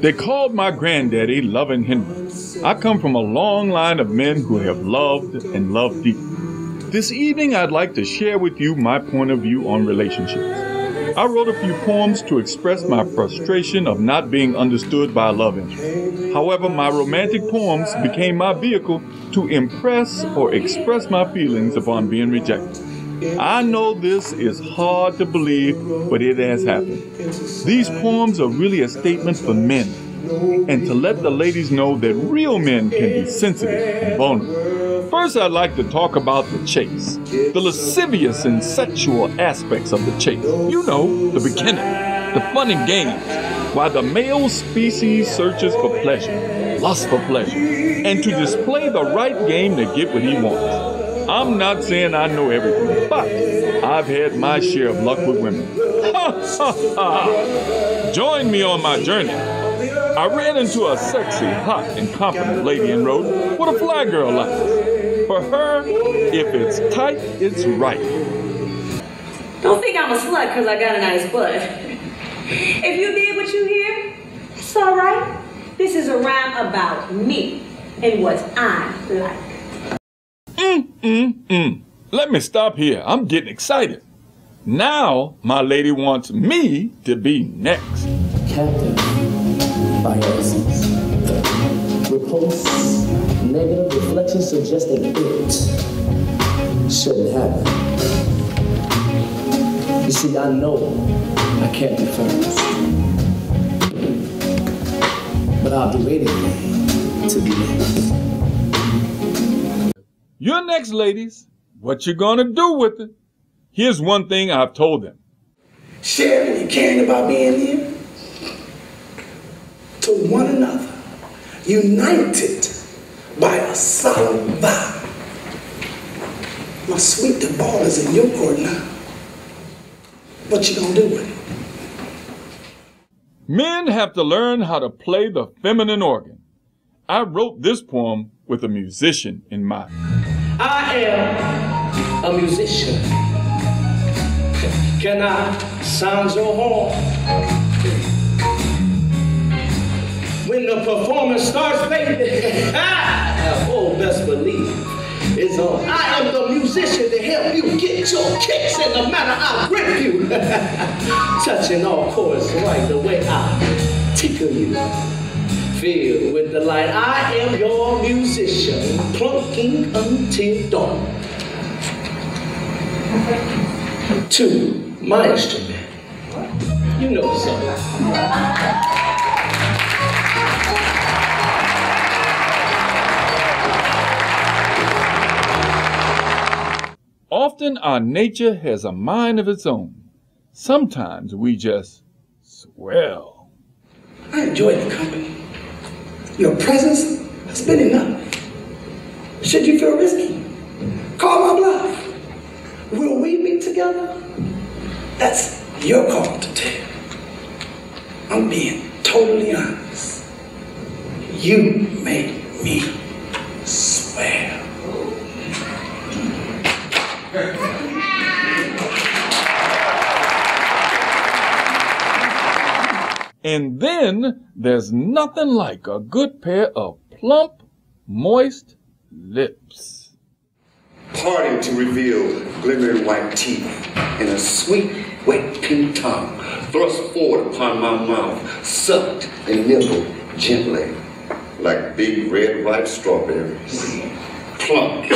They called my granddaddy Loving Henry. I come from a long line of men who have loved and loved deep. This evening, I'd like to share with you my point of view on relationships. I wrote a few poems to express my frustration of not being understood by a love interest. However, my romantic poems became my vehicle to impress or express my feelings upon being rejected. I know this is hard to believe, but it has happened. These poems are really a statement for men, and to let the ladies know that real men can be sensitive and vulnerable. First, I'd like to talk about the chase, the lascivious and sexual aspects of the chase. You know, the beginning, the fun and games, while the male species searches for pleasure, lust for pleasure, and to display the right game to get what he wants. I'm not saying I know everything, but I've had my share of luck with women. Join me on my journey. I ran into a sexy, hot, and confident lady and wrote what a fly girl likes. For her, if it's tight, it's right. Don't think I'm a slut because I got a nice butt. If you did what you hear, it's all right. This is a rhyme about me and what I like. Let me stop here. I'm getting excited. Now, my lady wants me to be next. Captain by essence. Repulse, negative reflections suggesting it shouldn't happen. You see, I know I can't be first, but I'll do anything to be next. You're next, ladies. What you gonna do with it? Here's one thing I've told them. Sharing and caring about being here to one another, united by a solemn vow. My sweet, the ball is in your court now. What you gonna do with it? Men have to learn how to play the feminine organ. I wrote this poem with a musician in mind. I am a musician. Can I sound your horn? When the performance starts, baby, oh, best believe it's on. I am the musician to help you get your kicks in the manner I grip you. Touching all chords right the way I tickle you. Filled with delight, I am your musician, plunking until dawn. To my instrument, you know the song. Often our nature has a mind of its own. Sometimes we just swell. I enjoy the company. Your presence has been enough. Should you feel risky, call my bluff. Will we meet together? That's your call to take. I'm being totally honest. You made me swear. And then there's nothing like a good pair of plump, moist lips. Parting to reveal glimmering white teeth and a sweet, wet pink tongue thrust forward upon my mouth, sucked and nibbled gently like big red ripe strawberries. Plump,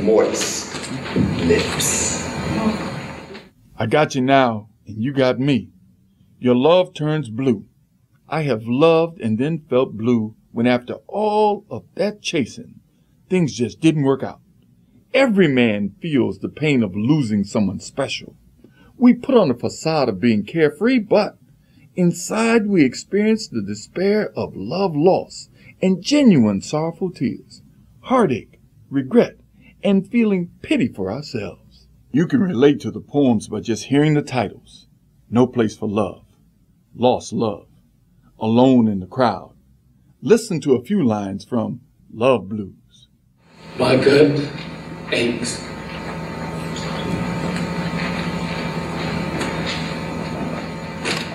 moist lips. I got you now, and you got me. Your love turns blue. I have loved and then felt blue when after all of that chasing, things just didn't work out. Every man feels the pain of losing someone special. We put on a facade of being carefree, but inside we experience the despair of love lost and genuine sorrowful tears, heartache, regret, and feeling pity for ourselves. You can relate to the poems by just hearing the titles. No Place for Love, Lost Love, Alone in the Crowd. Listen to a few lines from Love Blues. My gut aches.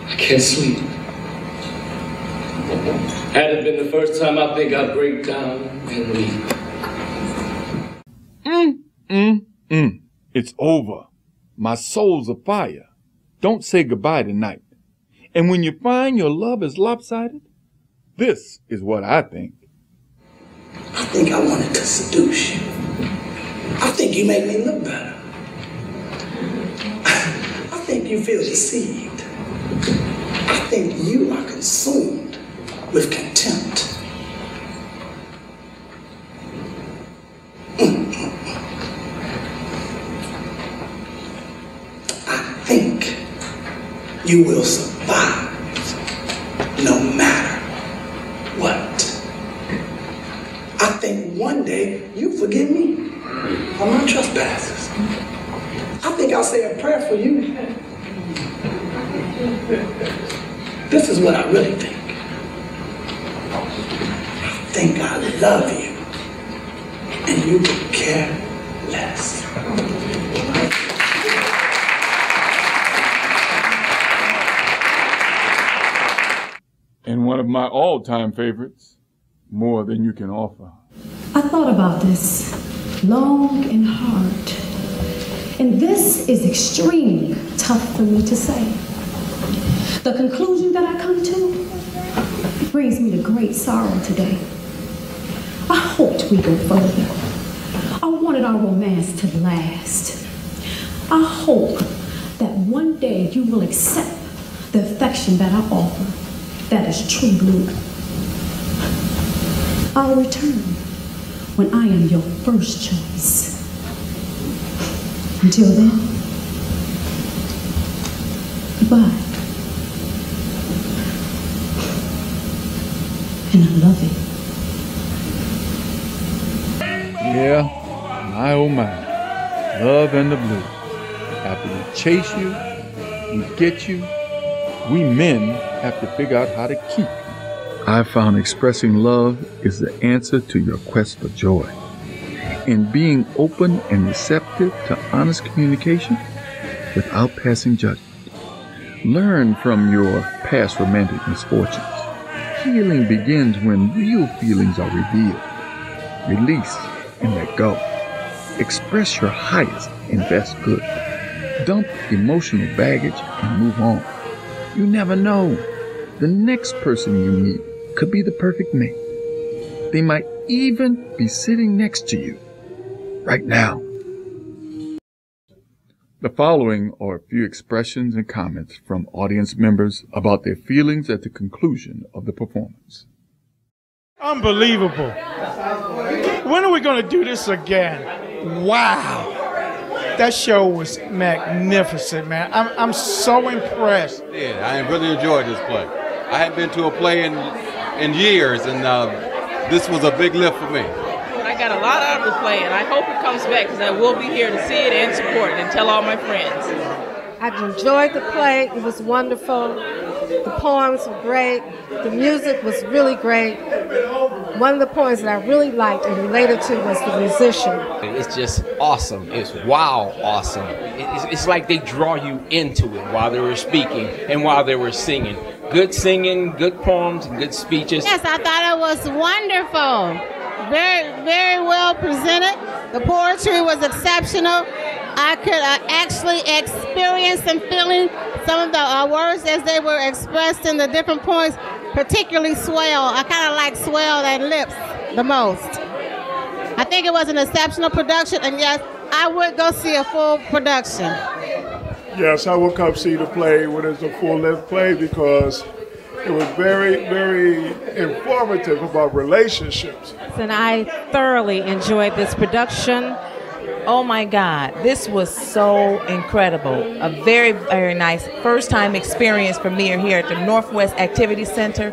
I can't sleep. Had it been the first time, I think I'd break down and weep. It's over. My soul's afire. Don't say goodbye tonight. And when you find your love is lopsided, this is what I think. I think I wanted to seduce you. I think you make me look better. I think you feel deceived. I think you are consumed with contempt. I think you will survive no matter what. I think one day you forgive me for my trespasses. I think I'll say a prayer for you. This is what I really think. I think I love you, and you could care less. And one of my all-time favorites, More Than You Can Offer. I thought about this long and hard, and this is extremely tough for me to say. The conclusion that I come to brings me to great sorrow today. I hoped we'd go further. I wanted our romance to last. I hope that one day you will accept the affection that I offer, that is true blue. I'll return when I am your first choice. Until then, goodbye. And I love it. Yeah, my oh my, love and the blues. After we chase you, we get you, we men have to figure out how to keep you. I found expressing love is the answer to your quest for joy. In being open and receptive to honest communication without passing judgment. Learn from your past romantic misfortunes. Healing begins when real feelings are revealed. Release and let go. Express your highest and best good. Dump emotional baggage and move on. You never know. The next person you meet could be the perfect mate. They might even be sitting next to you right now. The following are a few expressions and comments from audience members about their feelings at the conclusion of the performance. Unbelievable. When are we going to do this again? Wow. That show was magnificent, man. I'm so impressed. Yeah, I really enjoyed this play. I hadn't been to a play in years, and this was a big lift for me. I got a lot out of the play, and I hope it comes back because I will be here to see it and support it and tell all my friends. I enjoyed the play. It was wonderful. The poems were great. The music was really great. One of the poems that I really liked and related to was The Musician. It's just awesome. It's wow awesome. It's like they draw you into it while they were speaking and while they were singing. Good singing, good poems, and good speeches. Yes, I thought it was wonderful. Very, very well presented. The poetry was exceptional. I could actually experience and feeling some of the words as they were expressed in the different points, particularly swell. I kind of like swell and lips the most. I think it was an exceptional production, and yes, I would go see a full production. Yes, I will come see the play when it's a full-length play because it was very, very informative about relationships. And I thoroughly enjoyed this production. Oh my God, this was so incredible. A very, very nice first-time experience for me here at the Northwest Activity Center.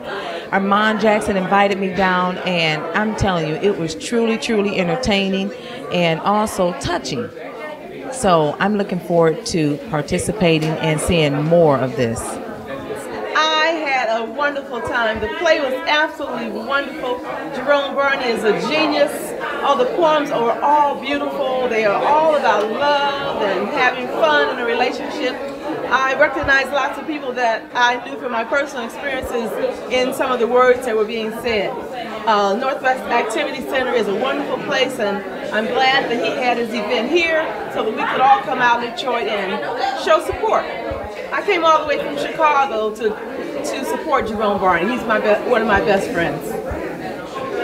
Armand Jackson invited me down, and I'm telling you, it was truly, truly entertaining and also touching. So I'm looking forward to participating and seeing more of this. I had a wonderful time. The play was absolutely wonderful. Jerome Barney is a genius. Oh, the poems are all beautiful. They are all about love and having fun in a relationship. I recognize lots of people that I knew from my personal experiences in some of the words that were being said. Northwest Activity Center is a wonderful place, and I'm glad that he had his event here so that we could all come out in Detroit and show support. I came all the way from Chicago to support Jerome Barney. He's one of my best friends.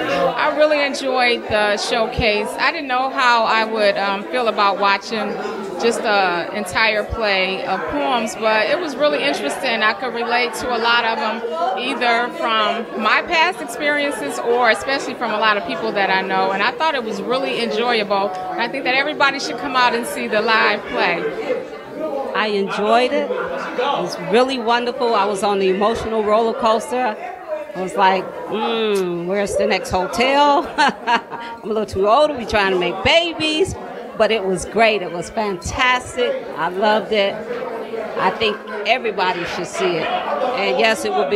I really enjoyed the showcase. I didn't know how I would feel about watching just an entire play of poems, but it was really interesting. I could relate to a lot of them, either from my past experiences or especially from a lot of people that I know, and I thought it was really enjoyable. I think that everybody should come out and see the live play. I enjoyed it. It was really wonderful. I was on the emotional roller coaster. I was like, where's the next hotel? I'm a little too old to be trying to make babies, but it was great. It was fantastic. I loved it. I think everybody should see it. And yes, it will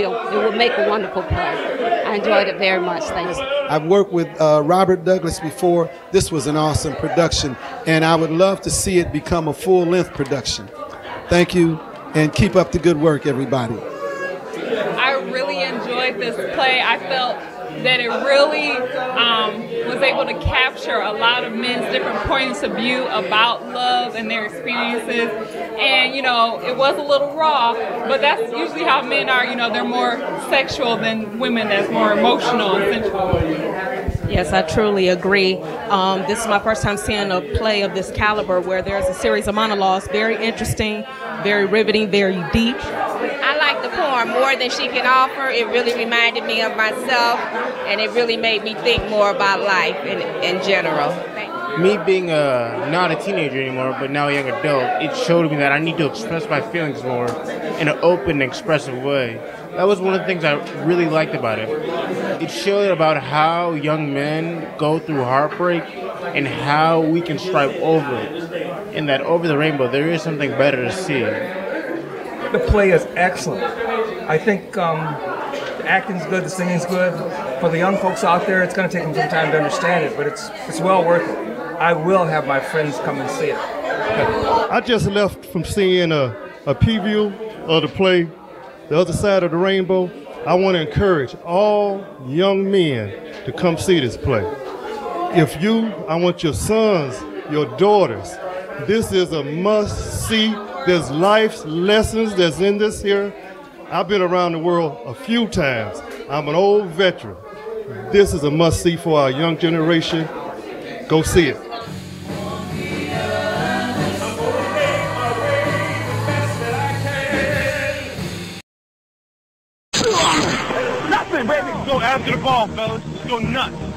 make a wonderful play. I enjoyed it very much. Thanks. I've worked with Robert Douglas before. This was an awesome production, and I would love to see it become a full-length production. Thank you, and keep up the good work, everybody. I really enjoyed this play. I felt that it really was able to capture a lot of men's different points of view about love and their experiences. And, it was a little raw, but that's usually how men are. They're more sexual than women that's more emotional and sensual. Yes, I truly agree. This is my first time seeing a play of this caliber where there's a series of monologues. Very interesting, very riveting, very deep. I like the poem more than she can offer. It really reminded me of myself, and it really made me think more about life in general. Me being not a teenager anymore, but now a young adult, it showed me that I need to express my feelings more in an open, expressive way. That was one of the things I really liked about it. It showed about how young men go through heartbreak and how we can strive over it. And that over the rainbow, there is something better to see. The play is excellent. I think the acting's good, the singing's good. For the young folks out there, it's going to take them some time to understand it, but it's well worth it. I will have my friends come and see it. I just left from seeing a preview of the play, The Other Side of the Rainbow. I want to encourage all young men to come see this play. I want your sons, your daughters, this is a must-see. There's life's lessons that's in this here. I've been around the world a few times. I'm an old veteran. This is a must-see for our young generation. Go see it. Nothing, baby. Go after the ball, fellas. Let's go nuts.